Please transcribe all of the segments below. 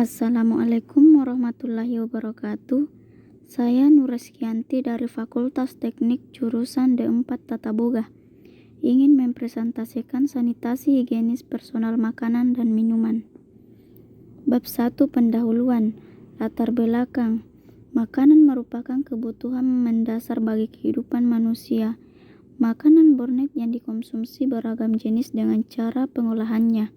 Assalamualaikum warahmatullahi wabarakatuh. Saya Nureskianti dari Fakultas Teknik jurusan D4 Tata Boga. Ingin mempresentasikan sanitasi higienis personal makanan dan minuman. Bab 1 pendahuluan. Latar belakang. Makanan merupakan kebutuhan mendasar bagi kehidupan manusia. Makanan bornet yang dikonsumsi beragam jenis dengan cara pengolahannya.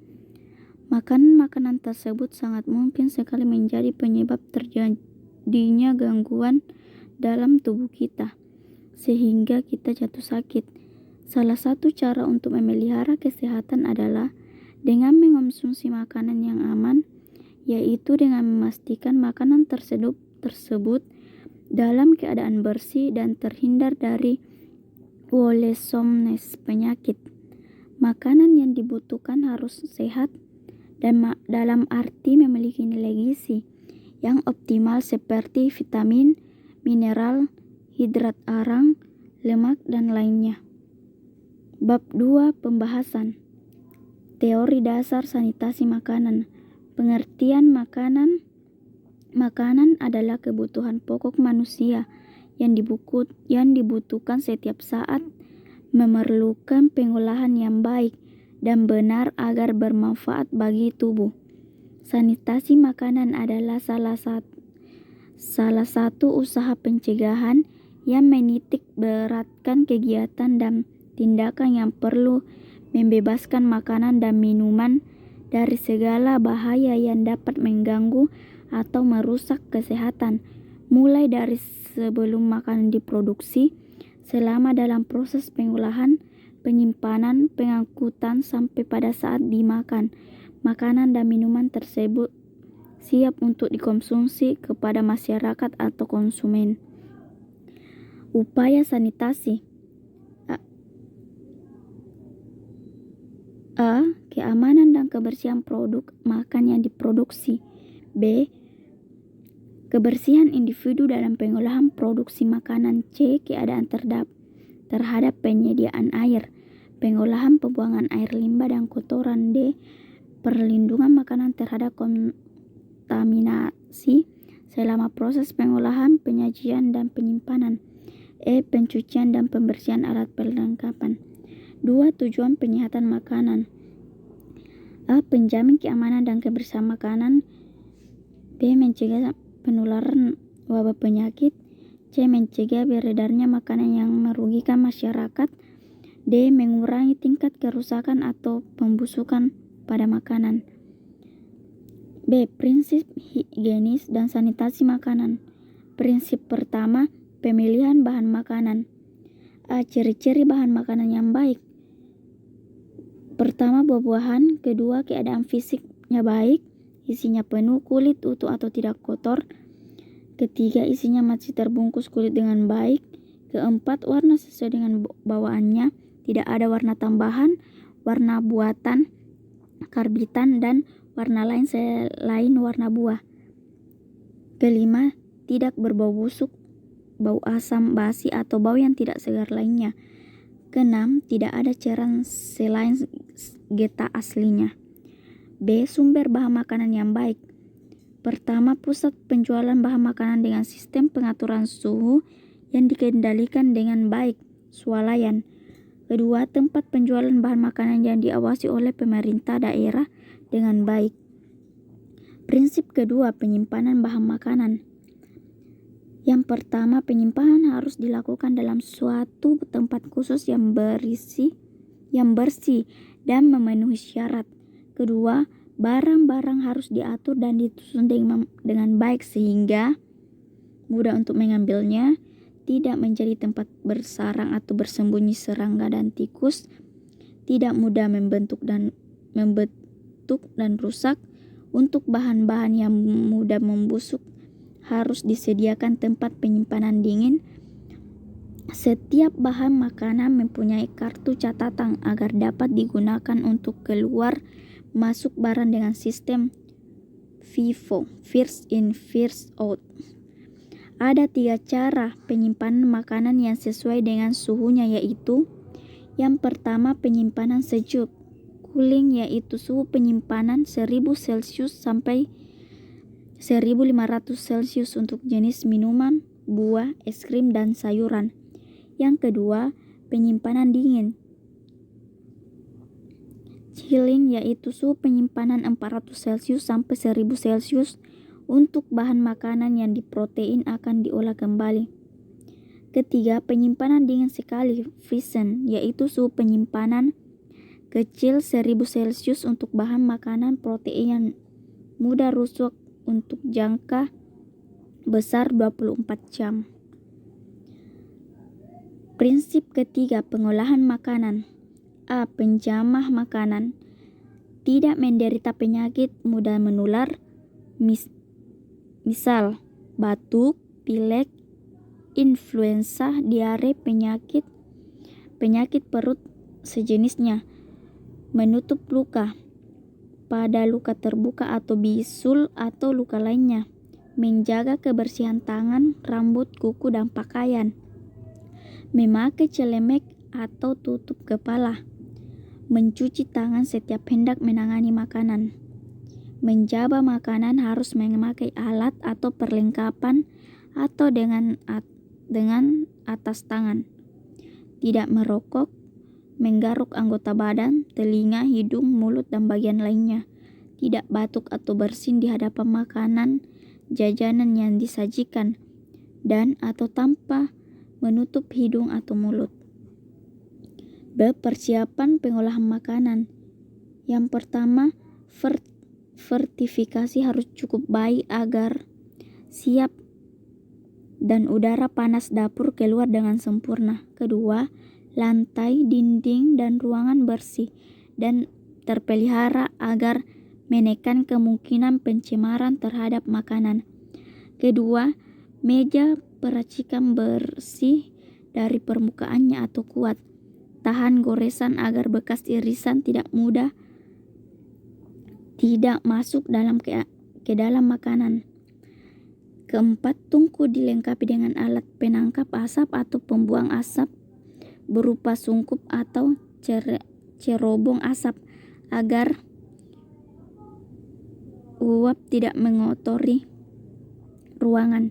Makanan-makanan tersebut sangat mungkin sekali menjadi penyebab terjadinya gangguan dalam tubuh kita, sehingga kita jatuh sakit. Salah satu cara untuk memelihara kesehatan adalah dengan mengonsumsi makanan yang aman, yaitu dengan memastikan makanan tersebut dalam keadaan bersih dan terhindar dari wollesomness penyakit. Makanan yang dibutuhkan harus sehat dan dalam arti memiliki nilai gizi yang optimal seperti vitamin, mineral, hidrat arang, lemak, dan lainnya. Bab 2 pembahasan. Teori dasar sanitasi makanan. Pengertian makanan adalah kebutuhan pokok manusia yang dibutuhkan setiap saat, memerlukan pengolahan yang baik dan benar agar bermanfaat bagi tubuh. Sanitasi makanan adalah salah satu usaha pencegahan yang menitik beratkan kegiatan dan tindakan yang perlu membebaskan makanan dan minuman dari segala bahaya yang dapat mengganggu atau merusak kesehatan, mulai dari sebelum makanan diproduksi, selama dalam proses pengolahan, penyimpanan, pengangkutan, sampai pada saat dimakan. Makanan dan minuman tersebut siap untuk dikonsumsi kepada masyarakat atau konsumen. Upaya sanitasi. A. Keamanan dan kebersihan produk makan yang diproduksi. B. Kebersihan individu dalam pengolahan produksi makanan. C. Keadaan terhadap penyediaan air, pengolahan pembuangan air limbah dan kotoran. D. Perlindungan makanan terhadap kontaminasi selama proses pengolahan, penyajian, dan penyimpanan. E. Pencucian dan pembersihan alat perlengkapan. 2. Tujuan penyehatan makanan. A. Penjamin keamanan dan kebersihan makanan. B. Mencegah penularan wabah penyakit. C. Mencegah beredarnya makanan yang merugikan masyarakat. D. Mengurangi tingkat kerusakan atau pembusukan pada makanan. B. Prinsip higienis dan sanitasi makanan. Prinsip pertama, pemilihan bahan makanan. A. Ciri-ciri bahan makanan yang baik. Pertama, buah-buahan. Kedua, keadaan fisiknya baik, isinya penuh, kulit utuh atau tidak kotor. Ketiga, isinya masih terbungkus kulit dengan baik. Keempat, warna sesuai dengan bawaannya, tidak ada warna tambahan, warna buatan, karbitan, dan warna lain selain warna buah. Kelima, tidak berbau busuk, bau asam, basi, atau bau yang tidak segar lainnya. Keenam, tidak ada cairan selain geta aslinya. B. Sumber bahan makanan yang baik. Pertama, pusat penjualan bahan makanan dengan sistem pengaturan suhu yang dikendalikan dengan baik, swalayan. Kedua, tempat penjualan bahan makanan yang diawasi oleh pemerintah daerah dengan baik. Prinsip kedua, penyimpanan bahan makanan. Yang pertama, penyimpanan harus dilakukan dalam suatu tempat khusus yang bersih dan memenuhi syarat. Kedua, barang-barang harus diatur dan disusun dengan baik sehingga mudah untuk mengambilnya, tidak menjadi tempat bersarang atau bersembunyi serangga dan tikus, tidak mudah membentuk dan rusak. Untuk bahan-bahan yang mudah membusuk, harus disediakan tempat penyimpanan dingin. Setiap bahan makanan mempunyai kartu catatan agar dapat digunakan untuk keluar masuk barang dengan sistem FIFO, first in first out. Ada 3 cara penyimpanan makanan yang sesuai dengan suhunya, yaitu yang pertama, penyimpanan sejuk, cooling, yaitu suhu penyimpanan 1000 Celcius sampai 1500 Celcius untuk jenis minuman, buah, es krim, dan sayuran. Yang kedua, penyimpanan dingin. Chilling yaitu suhu penyimpanan 400 Celcius sampai 1000 Celcius untuk bahan makanan yang diprotein akan diolah kembali. Ketiga, penyimpanan dingin sekali, frozen, yaitu suhu penyimpanan kecil 1000 Celcius untuk bahan makanan protein yang mudah rusak untuk jangka besar 24 jam. Prinsip ketiga, pengolahan makanan. A. Penjamah makanan. Tidak menderita penyakit mudah menular, misal batuk, pilek, influenza, diare, penyakit perut sejenisnya. Menutup luka pada luka terbuka atau bisul atau luka lainnya. Menjaga kebersihan tangan, rambut, kuku, dan pakaian. Memakai celemek atau tutup kepala. Mencuci tangan setiap hendak menangani makanan. Menjaga makanan harus memakai alat atau perlengkapan atau dengan atas tangan. Tidak merokok, menggaruk anggota badan, telinga, hidung, mulut, dan bagian lainnya. Tidak batuk atau bersin di hadapan makanan, jajanan yang disajikan, dan atau tanpa menutup hidung atau mulut. B. Persiapan pengolahan makanan. Yang pertama, vertifikasi harus cukup baik agar siap dan udara panas dapur keluar dengan sempurna. Kedua, lantai, dinding, dan ruangan bersih dan terpelihara agar menekan kemungkinan pencemaran terhadap makanan. Kedua, meja peracikan bersih dari permukaannya atau kuat. Tahan goresan agar bekas irisan tidak masuk ke dalam makanan. Keempat, tungku dilengkapi dengan alat penangkap asap atau pembuang asap berupa sungkup atau cerobong asap agar uap tidak mengotori ruangan.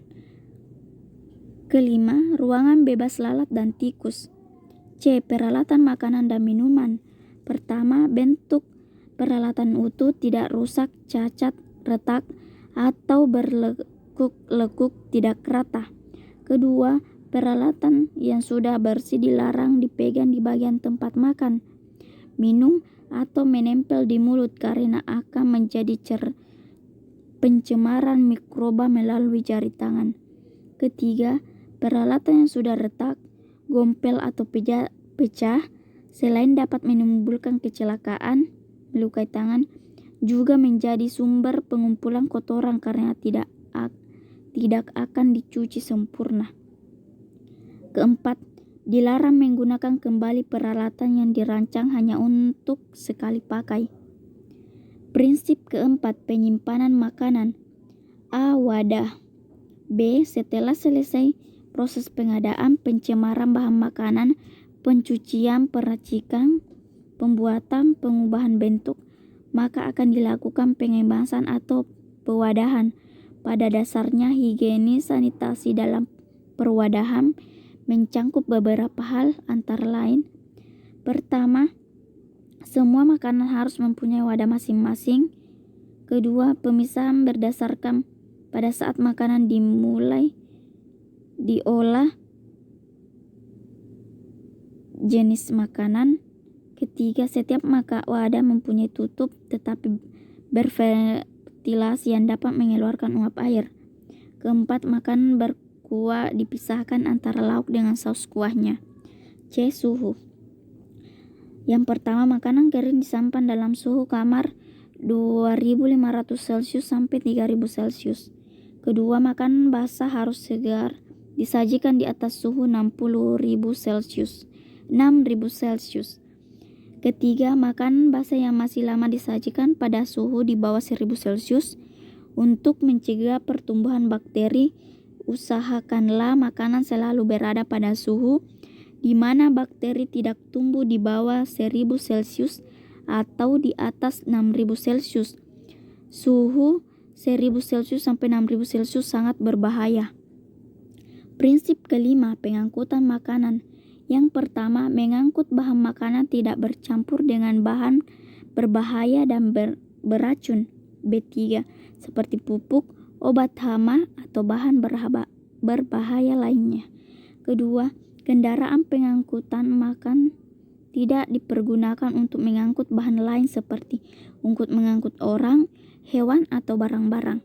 Kelima, ruangan bebas lalat dan tikus. C. Peralatan makanan dan minuman. Pertama, bentuk peralatan utuh, tidak rusak, cacat, retak, atau berlekuk-lekuk, tidak rata. Kedua, peralatan yang sudah bersih dilarang dipegang di bagian tempat makan, minum, atau menempel di mulut karena akan menjadi pencemaran mikroba melalui jari tangan. Ketiga, peralatan yang sudah retak, gompel atau pecah, selain dapat menimbulkan kecelakaan, melukai tangan, juga menjadi sumber pengumpulan kotoran karena tidak akan dicuci sempurna. Keempat, dilarang menggunakan kembali peralatan yang dirancang hanya untuk sekali pakai. Prinsip keempat, penyimpanan makanan. A. Wadah. B. Setelah selesai proses pengadaan, pencemaran bahan makanan, pencucian, peracikan, pembuatan, pengubahan bentuk, maka akan dilakukan pengebasan atau pewadahan. Pada dasarnya, higienis sanitasi dalam perwadahan mencangkup beberapa hal, antara lain: pertama, semua makanan harus mempunyai wadah masing-masing. Kedua, pemisahan berdasarkan pada saat makanan dimulai diolah, jenis makanan. Ketiga, setiap wadah mempunyai tutup tetapi berventilasi yang dapat mengeluarkan uap air. Keempat, makanan berkuah dipisahkan antara lauk dengan saus kuahnya. C. Suhu. Yang pertama, makanan kering disimpan dalam suhu kamar 2500 Celcius sampai 3000 Celcius. Kedua, makanan basah harus segar, disajikan di atas suhu 6000 Celcius. Ketiga, makanan basah yang masih lama disajikan pada suhu di bawah 1000 Celcius. Untuk mencegah pertumbuhan bakteri, usahakanlah makanan selalu berada pada suhu di mana bakteri tidak tumbuh di bawah 1000 Celcius atau di atas 6000 Celcius. Suhu 1000 Celcius sampai 6000 Celcius sangat berbahaya. Prinsip kelima, pengangkutan makanan. Yang pertama, mengangkut bahan makanan tidak bercampur dengan bahan berbahaya dan beracun. B3, seperti pupuk, obat hama, atau bahan berbahaya lainnya. Kedua, kendaraan pengangkutan makan tidak dipergunakan untuk mengangkut bahan lain seperti untuk mengangkut orang, hewan, atau barang-barang.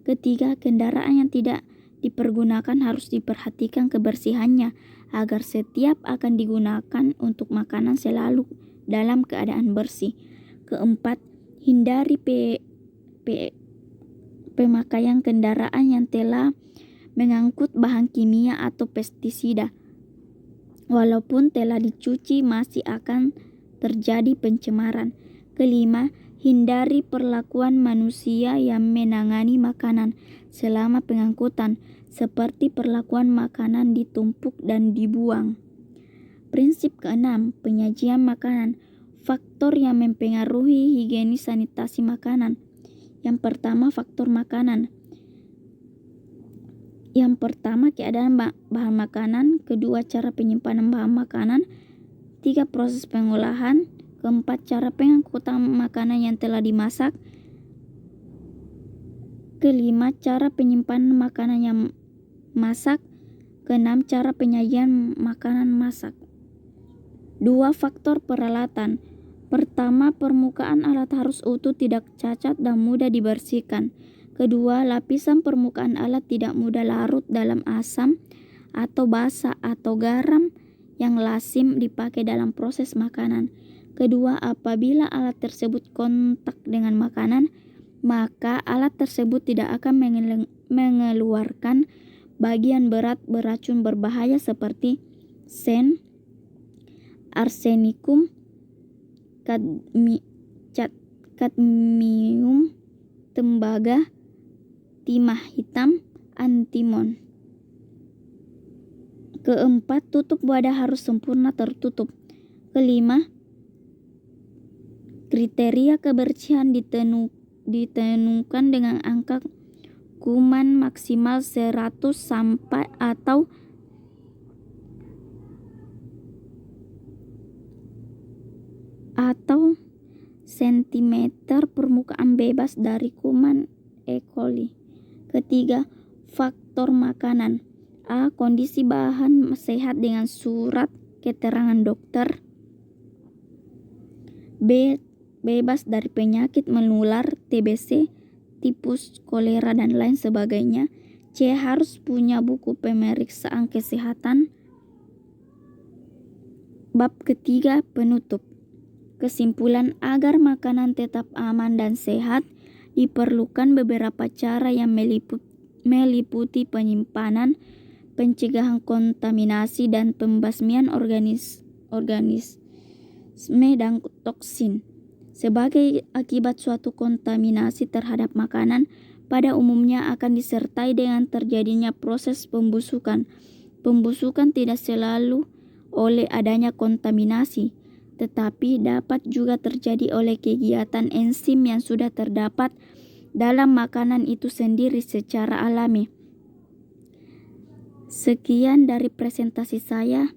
Ketiga, kendaraan yang tidak dipergunakan harus diperhatikan kebersihannya agar setiap akan digunakan untuk makanan selalu dalam keadaan bersih. Keempat, hindari pemakaian kendaraan yang telah mengangkut bahan kimia atau pestisida. Walaupun telah dicuci, masih akan terjadi pencemaran. Kelima, hindari perlakuan manusia yang menangani makanan selama pengangkutan, seperti perlakuan makanan ditumpuk dan dibuang. Prinsip keenam, penyajian makanan. Faktor yang mempengaruhi higienis sanitasi makanan. Yang pertama, faktor makanan. Yang pertama, keadaan bahan makanan. Kedua, cara penyimpanan bahan makanan. 3, proses pengolahan. Keempat, cara pengangkutan makanan yang telah dimasak. Kelima, cara penyimpanan makanan yang masak. Keenam, cara penyajian makanan masak. 2, faktor peralatan. Pertama, permukaan alat harus utuh, tidak cacat, dan mudah dibersihkan. Kedua, lapisan permukaan alat tidak mudah larut dalam asam atau basa atau garam yang lazim dipakai dalam proses makanan. Kedua, apabila alat tersebut kontak dengan makanan, maka alat tersebut tidak akan mengeluarkan bagian berat beracun berbahaya seperti sen, arsenikum, kadmium, tembaga, timah hitam, antimon. Keempat, tutup wadah harus sempurna tertutup. Kelima, kriteria kebersihan ditentukan dengan angka kuman maksimal 100 sampai atau sentimeter permukaan bebas dari kuman E. coli. Ketiga, faktor makanan. A, kondisi bahan sehat dengan surat keterangan dokter. B, bebas dari penyakit menular, TBC, tipus, kolera, dan lain sebagainya. C, harus punya buku pemeriksaan kesehatan. Bab ketiga, penutup. Kesimpulan, agar makanan tetap aman dan sehat, diperlukan beberapa cara yang meliputi penyimpanan, pencegahan kontaminasi, dan pembasmian organisme dan toksin. Sebagai akibat suatu kontaminasi terhadap makanan, pada umumnya akan disertai dengan terjadinya proses pembusukan. Pembusukan tidak selalu oleh adanya kontaminasi, tetapi dapat juga terjadi oleh kegiatan enzim yang sudah terdapat dalam makanan itu sendiri secara alami. Sekian dari presentasi saya.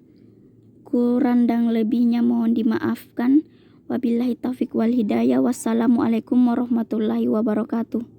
Kurang dan lebihnya mohon dimaafkan. Wabillahi taufiq wal hidayah. Wassalamualaikum warahmatullahi wabarakatuh.